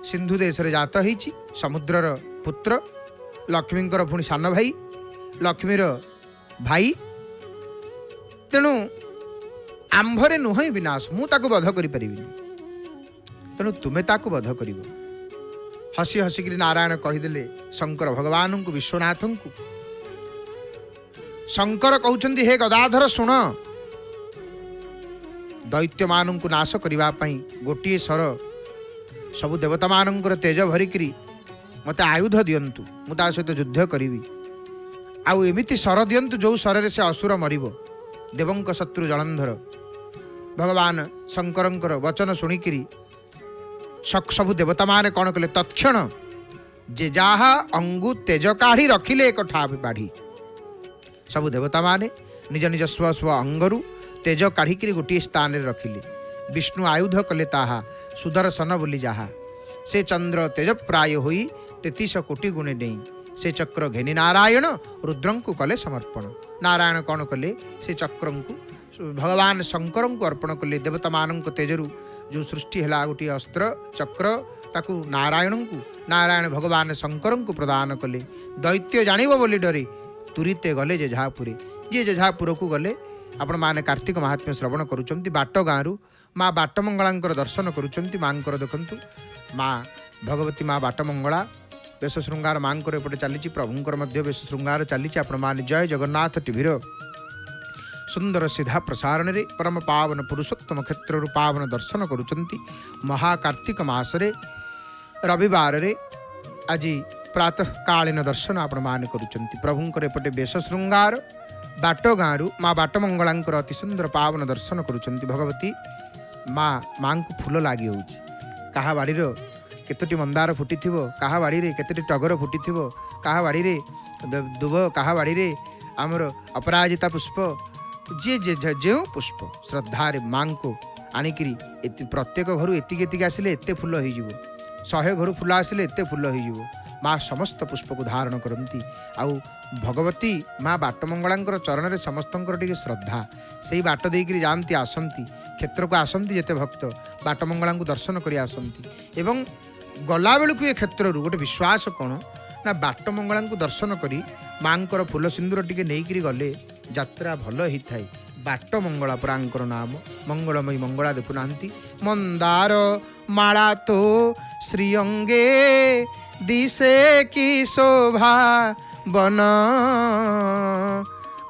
सिंधु देश रे जात होईची समुद्रर पुत्र लक्ष्मींकर पुणी सान भाई लक्ष्मीर भाई तेणु आंभरे नुह विनाश मु ताको बध करि परिबिनी तेणु तुमे ताको बध करिव हसी हसिक नारायण कहीदेले शंकर भगवान को विश्वनाथ को शंकर कहउछंती हे गदाधर शुण दैत्य मान को नाश करने गोटे सर सबु देवता मानकर तेज भरिकी मते आयुध दियंतु मु ता सहित युद्ध करी आउ एमिति सर दियंतु जो सर से असुर मरिबो देवंक शत्रु जलंधर भगवान शंकरंकर वचन शुणिकी सबु देवता माने कौन कले तत्क्षण जे जहा अंगु तेज काढ़ी रखिले एक ठा बाढ़ी सबु देवता माने निज निज स्व स्व अंगरु तेज काढ़ी गोटे स्थान रे रखिले विष्णु आयुध कले ताहा सुदर्शन बोली जहा से चंद्र तेज प्राय होई 33 कोटि गुणे नहीं से चक्र घेनी नारायण रुद्रं को कले समर्पण नारायण कौन कले से चक्र को भगवान शंकर को अर्पण कले देवता मान तेजरु जो सृष्टि है गोटे अस्त्र चक्र ताकू नारायण भगवान शंकर को प्रदान कले दैत्य जानिब बोली डरे तुरीते गले जेझापुरे जी जेझापुर को गले आपण माने कार्तिक महात्म्य श्रवण करुचंती बाट गाँव माँ बाटमंगला दर्शन करुचंती माँ देखंतु माँ भगवती माँ बाटमंगला बेश श्रृंगार माँ एपटे चली प्रभुंकर बेश श्रृंगार चली आपण माने जय जगन्नाथ टीवीर सुंदर सीधा प्रसारण रे परम पावन पुरुषोत्तम क्षेत्र पावन दर्शन करुचंती महाकार्तिक मासरे रविवार रे आज प्रातः कालीन दर्शन आपण माने करुचंती प्रभुंकर एपटे बेश श्रृंगार बाट गाँव माँ बाटमंगला अति सुंदर पावन दर्शन करुचंती भगवती माँ को फूल लगी हो क्या बाड़ी केतोटी मंदार फुटी क्या बाड़ी केतोटी टगर फुटी क्या बाड़ी दुब क्या बाड़ी आमर अपराजिता पुष्प जे जे जो पुष्प श्रद्धारे माँ को आणिकी प्रत्येक घर एतिक आसिले एते फूल हो 100 घर फूल आसिले एते फूल हो माँ समस्त पुष्प को धारण करती आउ भगवती माँ बाटमंगला चरण में समस्त टे श्रद्धा से बाट देकर जाती आसती क्षेत्र को आसती जिते भक्त बाटमंगला को दर्शन कर आसती एवं गला बेलू ये क्षेत्र गोटे विश्वास कौन ना बाटमंगला को दर्शन करी माँ फूल सिंदूर टी नहीं गले यात्रा भल ही थाए बाट मंगला परांकर नाम मंगलमयी मंगला देखुना मंदार माला तो श्रीअंगे दिशे की शोभा बन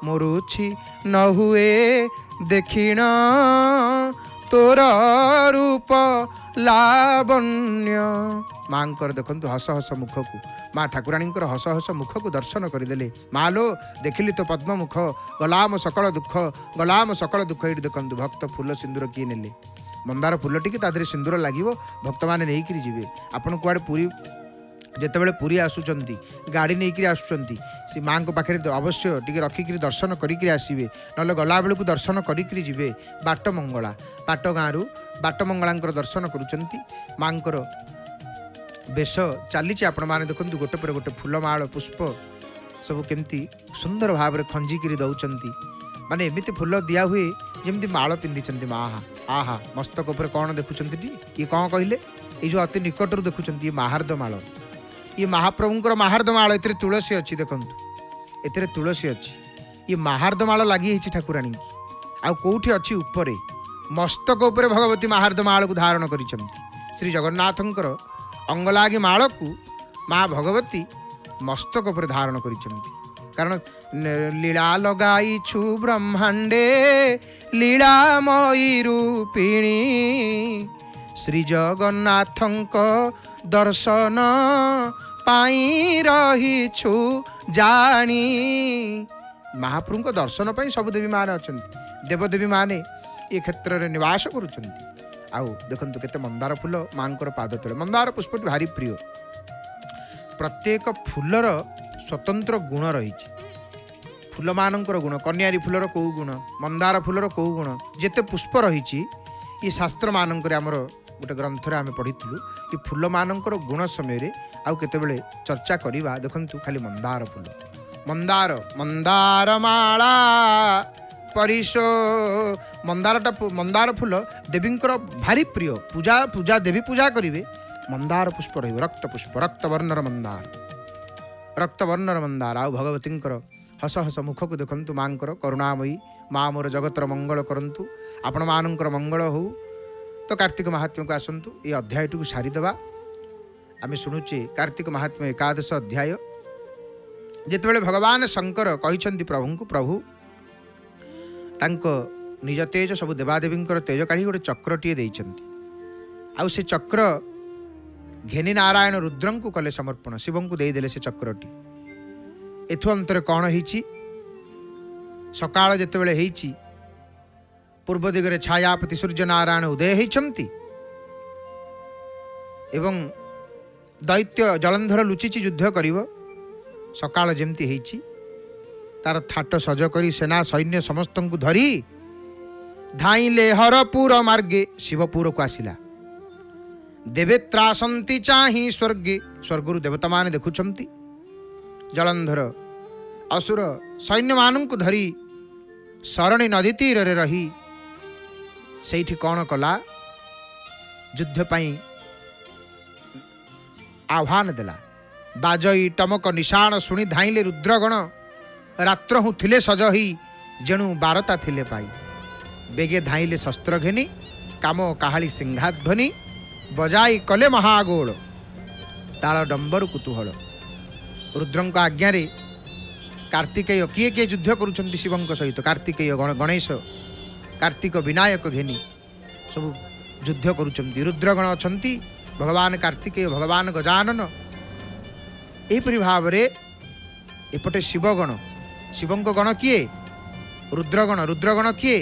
मरुछि न हुए देखिण तोर रूप लावण्य माँ देखु हस हस मुख को माँ ठाकुराणी हस हस मुख को दर्शन करदे माँ लो देखिली तो पद्म मुख गलाम सकल दुख ये देखु भक्त फूल सिंदूर किए ने मंदार फूल टी तादे सिंदूर लगे भक्त मैंने नहीं जी आपड़ कुआड़े पूरी जितेबाला पूरी आसुचंती गाड़ी नहीं आसुचंती से माँ को पाखे अवश्य टी रखिक दर्शन करेंगे आसवे ना गला बेलू दर्शन करेंगे जी बाट मंगला बाट गाँव बाटमंगला दर्शन करुँच माँ बेश चली आपण मैंने देखते गोटे पर गोटे फूलमाल पुष्प सब केमती सुंदर भाव में खंजिकी दौरान माने एमती फूल दिया हुए जमी माल पिंधि माँ आहा मस्तक उपर कौन देखुं ये कौन कहले ये जो अति निकटर देखुं ये महार्द माल ये महाप्रभुंर महार्द माल ए तुलसी अच्छी देखु ए तुलसी अच्छी ये महार्द माल लगी ठाकुराणी की आउ कौटी अच्छी उपरे मस्तक उपर भगवती महार्द माल को धारण कर श्री जगन्नाथंकर अंगलागी माल को माँ भगवती मस्तक उपर धारण कर कारण लीला लगाई छु ब्रह्मांडे लीलामयी रूपिणी श्री जगन्नाथंक दर्शन पाई रही छु जानी महाप्रभु को दर्शन पाई सब देवी माने अच्छा देवदेवी माने ये क्षेत्र में निवास करुँच आउ देखु केते मंदार फूल माँ पाद तले मंदार पुष्प भारी प्रिय प्रत्येक फूलर स्वतंत्र गुण रही फूल मानकर गुण कन्यारी फूलर कौ गुण मंदार फूलर कौ गुण जेते पुष्प रही ये शास्त्र मानकर आमर गोटे ग्रंथरे आम पढ़ी कि फूल मानकर गुण समय आउ केतेबेले चर्चा करवा देखंतु खाली मंदार फूल मंदार मंदार माला परिशो मंदार फूल देवींकर भारी प्रिय पूजा पूजा देवी पूजा करिवे मंदार पुष्प रहिबो रक्त पुष्प रक्तवर्णर मंदार आउ भगवतींकर हस हस मुख को देखंतु मांकर करुणामयी माँ मोर जगतर मंगल करंतु आपण मानकर मंगल हो। तो कार्तिक महात्म्य को आसतु ये अध्याय को सारीदेवा आम शुणुचे कार्तिक महात्म्य एकादश अध्याय जितेबाला भगवान शंकर कहते प्रभु को प्रभु तांको निज तेज सब देवादेवींकर तेज काढ़ी गोटे चक्रटीए देइछंती आउ से चक्र घेनी नारायण रुद्रं को कले समर्पण शिवं को देदेले से चक्रटी एथु अंतर कौन होइछि सकाळ जेतेबेले होइछि पूर्व दिगरे छायापति सूर्य नारायण उदय होइछंती एवं दैत्य जलंधर लुचिची युद्ध करिव सकाळ जेमती होइछि तार थाट सज करी सेना सैन्य समस्त को धरी धाइले हरपुर मार्गे शिवपुर को आसिला देवेत्रासंती चाहि स्वर्गे स्वर्गरु देवता माने देखुछंती जलंधर असुर सैन्य मानू धरी सरणी नदी तीर रे रही सेठी कौन कला युद्ध पाई आह्वान देला बाजई टमक निशाण शुणी धाइले रुद्रगण रात्र हूँ थिले सज ही जेणु बारता थिले पाई बेगे धाइले शस्त्र घेनी काम काहाली सिंहाध्वनि बजाई कले महागोल ताल डंबर कुतूहल रुद्रंक आज्ञा कार्तिकेय किए किए युद्ध करुछंती शिवंक सहित कार्तिकेय गणेश कार्तिक विनायक घेनी सब युद्ध करुछंती रुद्रगण अछंती भगवान कार्तिकेय भगवान गजानन एपरि भाव रे एपटे शिवगण शिवंक गण किए रुद्रगण किए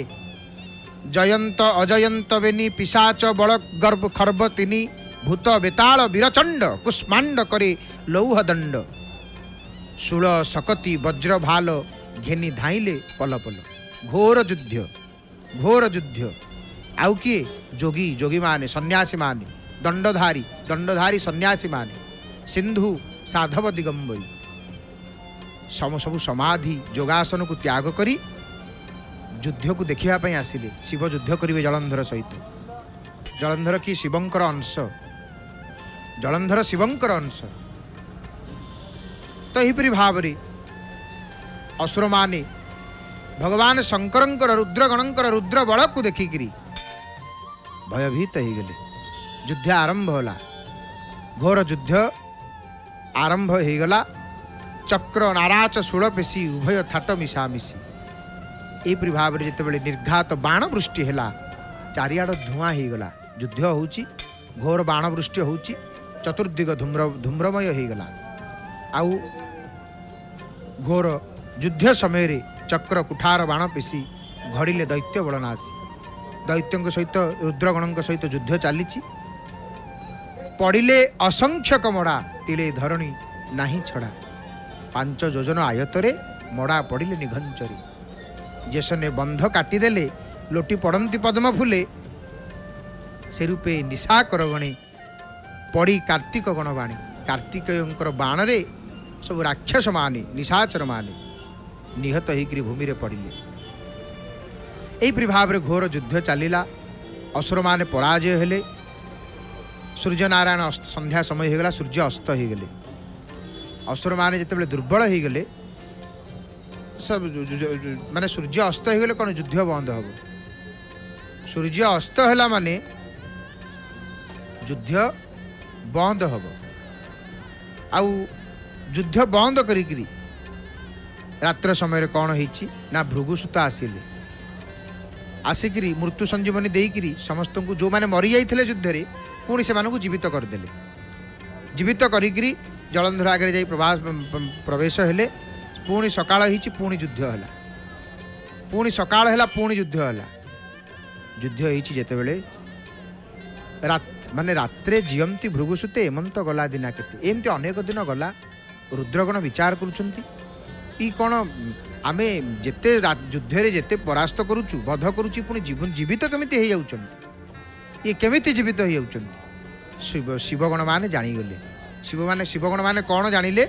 जयंत अजयंत बेनी पिशाच बल गर्भ खर्ब तिनी भूत बेताल वीरचंड कुष्मांड करे लौह दंड शूल सकती वज्र भाल घेनी धाइले पल पल घोर युद्ध आउ किए जोगी जोगी माने सन्यासी माने दंडधारी सन्यासी माने सिंधु साधव दिगंबरी सब समाधि योगासन को त्याग करी युद्ध को देखिया पई आसिले शिव युद्ध करिवे जलंधर सहित जलंधर की शिवंकर अंश जलंधर शिवंकर अंश तो यहीपरि भाव रे असुर माने भगवान शंकरंकर रुद्रगणंकर रुद्र बल को देखिकी भयभीत हो गले युद्ध आरंभ होला घोर युद्ध आरंभ हो गला चक्र नाराच शूल पेशी उभय थाट मिशामिशी एपरि भाव में जिते निर्घात बाण वृष्टि है चारिआड धूआं हो गला युद्ध होउची घोर बाण वृष्टि होउची चतुर्दिग धूम्रमय हो गला आउ घोर युद्ध समय रे चक्र कुठार बाण पेशी घड़िले दैत्य बलनाशी दैत्यों सहित रुद्रगणों सहित युद्ध चली पड़िले असंख्यक मड़ा तिले धरणी नाही छड़ा 5 योजन आयतरे मड़ा पड़िले निघंचरी जेसने बंध काटिदेले लोटी पड़ती पद्म फुले से रूपे निशा कर गणे पड़ी कार्तिक गणवाणी कार्तिकेयंकर बाण रे सब राक्षस माने निशाचर माने निहत होकर भूमि रे पड़िले एपरि भाव रे घोर युद्ध चलिला असुर माने पराजय हेले सूर्य नारायण संध्या समय हो गला सूर्य अस्त हो गले असुर माने जिते दुर्बल हो गले सब माने सूर्य अस्त हो गले कौन युद्ध बंद हम सूर्य अस्त है माने युद्ध बंद हम आउ युद्ध बंद करी रात्र समय कौन होइछि ना भृगुसुत आसिले आसिकी मृत्यु संजीवनी देकरी समस्त को जो मैंने मरी जाते युद्ध में पुणी से जीवित करदे जीवित करी जलंधर आगे जाई प्रवेश हेले पुणी सकाळ होइछि पुणी युद्ध है पुणी सकाळ है पुणी युद्ध है युद्ध होइछि जेतेबेले माने रात्रे जियंती भृगुसुते एमंत गला दिना केते एमती अनेक दिन गला रुद्रगण विचार करुछंती ई कौन आमे जेते युद्ध रे जेते परास्त करूछु बध करूछि पुणी जीवित केमिति हे जाउछंती ये केमिति जीवित हो जाउछन्ति शिव शिवगण माने जानीगले शिवगण माने कौन जानिले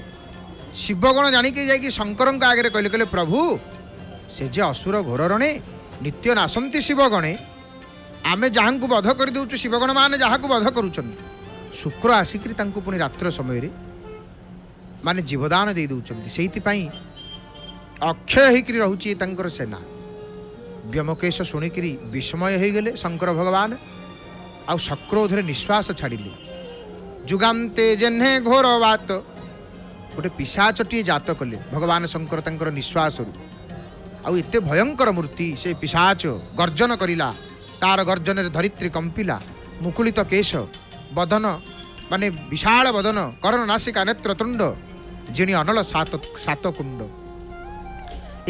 शिवगण जानिके जाइए शंकर आगे कहले कहले प्रभु से जे असुर घोर रणे नित्य नासंती शिवगणे आमे जहाँ को बध कर दउछु शिवगण माने जहाँ को बध करूछन्ति शुक्र आसिकरी तांको पुणी रात्र समय रे माने जीवदान दे दउछन्ति सेहिति अक्षय होकर रहुछि तांकर सेना व्योमकेश शुणिकी विस्मय हो गले शंकर भगवान आउ सक्रोधरे निश्वास छाड़िले जुगान्ते जेन्हे घोर बात गोटे पिशाचटीए जात कले भगवान शंकर तांकर निश्वास आउ एते भयंकर मूर्ति से पिशाच गर्जन करिला तार गर्जन रे धरित्री कंपिला मुकुलित केश बदन माने विशाल बदन कर्ण नासिका नेत्र तुंड जिणी अनल सात कुंड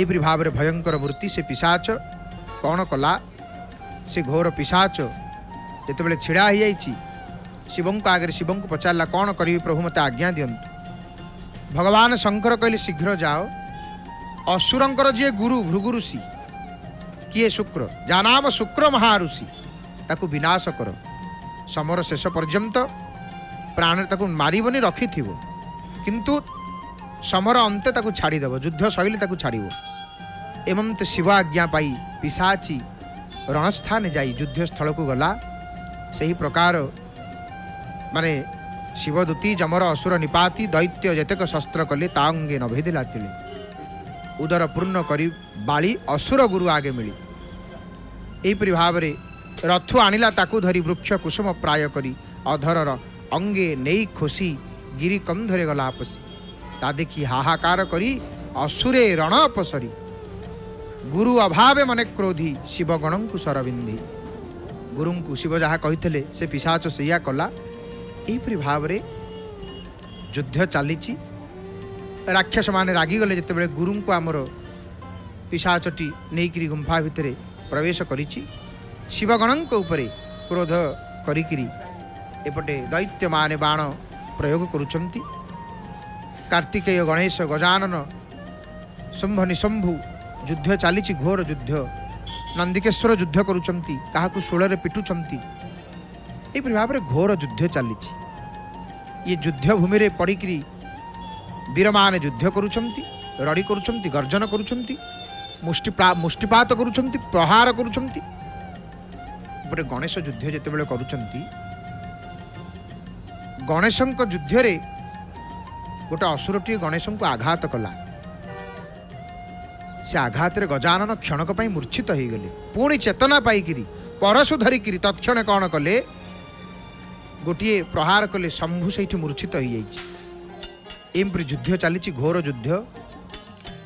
एपरी भाव में भयंकर मूर्ति से पिशाच कौन कला से घोर पिशाच जिते बड़े छिड़ा हो जाइए शिवं को आगे शिवं को पचारा कौन करी प्रभु मत आज्ञा दिंतु भगवान शंकर कहले शीघ्र जाओ असुरंकर जी गुरु भृगु ऋषि किए शुक्र जानाम शुक्र महाऋषि ताकू विनाश कर समर शेष पर्यंत प्राण ताकू मारिबनी रखि किंतु समर अंते ताकू छाड़ीदेव युद्ध शैली ताकू छाड़ब एमंत शिव आज्ञा पाई पिशाची रणस्थान जाई युद्ध स्थल को गला सही प्रकार माने शिवदूती जमर असुर निपाती दैत्य जेतेक शस्त्र कले ता अंगे नभेदिला तिले उदर पूर्ण करी बाली असुर गुरु आगे मिली एपरी भाव में रथु आनिला ताकू धरी वृक्ष कुसुम प्राय करी अधरर अंगे नेई खोसी गिरी कंधरे गला आपसी ता देखी हाहाकार करी असुरे रण अपसरी गुरु अभावे मने क्रोधी शिवगण को सरबिंदी गुरु को शिव जहाँ कही से पिशाच सैया कला यहीपरि भाव में युद्ध चली राक्षस माने रागिगले जिते गुरु को आमर पिशाचटी नहीं गुंफा भितर प्रवेश करिछि शिवगण उपरे क्रोध करिकिरी एपटे दैत्य माने बाण प्रयोग करुछन्ति कार्तिकेय गणेश गजानन शुंभ निशंभु युद्ध चली घोर युद्ध नंदिकेश्वर युद्ध करुछन्ति काहाकु शूଳରେ पिटुछन्ति एपरि भाव में घोर युद्ध चली ये युद्ध भूमि रे पड़िकी वीर माने युद्ध करुछन्ति रड़ी करुछन्ति गर्जन करुछन्ति मुष्टिपात करुछन्ति प्रहार करुछन्ति गोटे गणेश युद्ध जेतेबेले करुछन्ति गणेशंक युद्ध रे गोटे असुरटी गणेश को आघात कला से आघात रे गजानन क्षणक पई मूर्छित हो गले पुणी चेतना पाइकिरी परशु धरिकिरी तत्क्षण कौन कले गोटे प्रहार कले शंभु से मूर्छित हो जाइए एमपरि युद्ध चली घोर युद्ध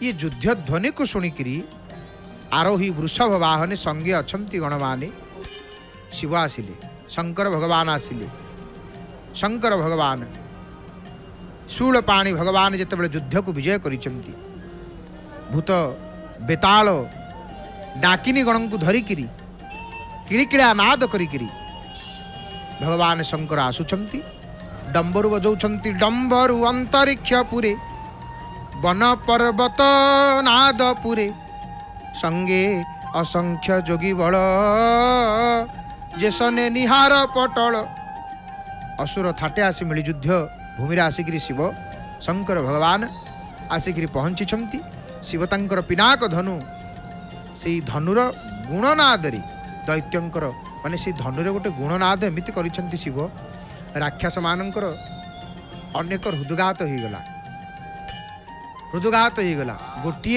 ये युद्ध ध्वनि को शुणिकी आरोही वृषभ वाहने संगे अछंती गणमाने शिव आसिले शंकर भगवान आसिले शंकर भगवान शूल पाणी भगवान जितेबाला युद्ध को विजय करिसेंती भूत बेताल डाकिनी गण को धरिकी किड़िकिड़ा नाद करिकी भगवान शंकर आसुचंती डंबरु बजौछंती डंबरु अंतरिक्ष पुरे वन पर्वत नाद पुरे संगे असंख्य जोगी बल जेसने निहार पटल असुर थाटे आसी मिली युद्ध भूमि आसिकी शिव शंकर भगवान आसिकी पहुँची शिव तांकर पिनाक धनु से धनुर गुणनाद दैत्यंकर माने से धनुरे गोटे गुणनाद एमती करिसेंती शिव राक्षस मानकर अनेक हृदघात हो गला गोटे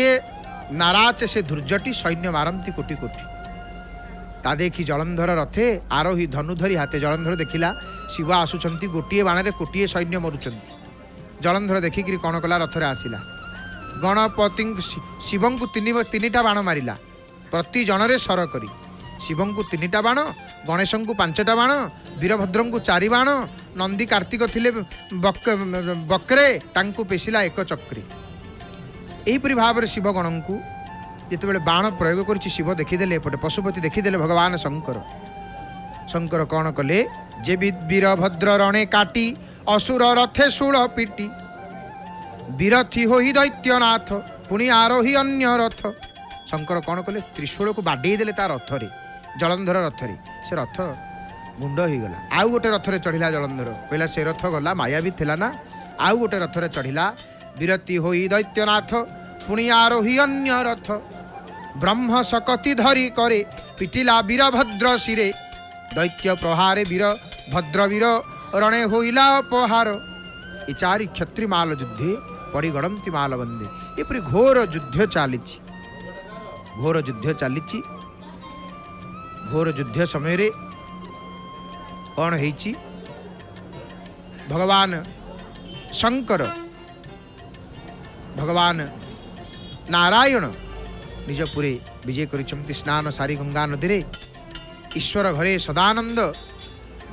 नाराच से धुर्जटी सैन्य मारंती कोटि कोटि ता देखी जलंधर रथे आरोही धनुधरी हाथे जलंधर देखिला शिव आसुचंती गोटे बाण कोटे सैन्य मरुचंती जलंधर देखिकी कौन कला रथरे आसिला गणपति शिवं को तीनिटा बाण मारिला प्रति जनरे सर करी शिवं को तीनिटा बाण गणेश को 5टा बाण वीरभद्र को 4 बाण नंदी कार्तिक थिले बक्रे तांकु पेशिला 1 चक्री एहीपरि भाव में शिवगण को जितेबाला बाण प्रयोग कर शिव देखीदे एपटे पशुपति देखीदे भगवान शंकर शंकर कौन कले जे वीरभद्र रणे काटी असुर रथे शूल पिटी विरथी हो ही दैत्यनाथ पुणी आरोही अन्य रथ शंकर कौन कले त्रिशूल को बाडे देले ता रथरे जलंधर रथरे से रथ गुंड हो गला। आउ गोटे रथ रे चढ़िला जलंधर कहला से रथ गला माया भी थिला ना। आउ गोटे रथ रे चढ़िला विरति होई दैत्यनाथ पुणी आरोही अन्य रथ ब्रह्म सकति धरी करे पिटिला वीरभद्र शिरे दैत्य प्रहारे वीर भद्र वीर रणे होइला अपहार ए चारि क्षत्रि माल युद्धे पड़ी गड़ती माल बंदे एपरी घोर युद्ध चली घोर युद्ध चली घोर युद्ध समय रे कौन है भगवान शंकर भगवान नारायण निज पुरे विजय करिछंती स्नान सारी गंगा नदी रे ईश्वर घरे सदानंद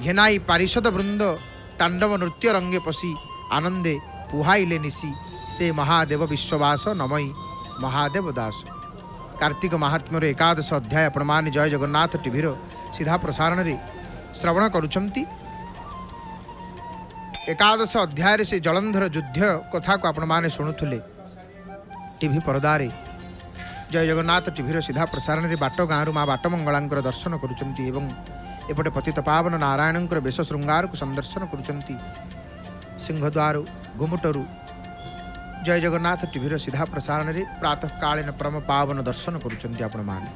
घेनाई पारिषद वृंद तांडव नृत्य रंगे पशी आनंदे पुहाइले निशी से महादेव विश्ववास नमई महादेव दास। कार्तिक महात्म्य एकादश अध्याय आपण माने जय जगन्नाथ टीवी सीधा प्रसारण रे श्रवण करुछंती। एकादश अध्याय से जलंधर युद्ध कथा को आपण माने शुणुले टीवी परदारे जय जगन्नाथ टीवी सीधा प्रसारण रे बाट गाँव माँ बाट मंगलांकर दर्शन करुछंती एवं एपटे पतित पावन नारायणंकर बेश श्रृंगार को संदर्शन करुछंती। सिंहद्वार घुमुटरू जय जगन्नाथ टीवी सीधा प्रसारण रे प्रातः कालीन परम पावन दर्शन करुछंती आपण माने।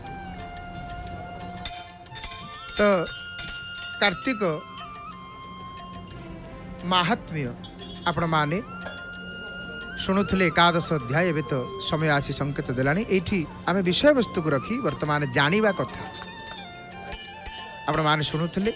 तो कार्तिक महात्म्य आपण माने शुणुले एकादश अध्याय एवं तो समय आसी संकेत देलानी एठी आमे विषय वस्तु को रखी वर्तमान जानिबा कथा आपण माने शुणुले।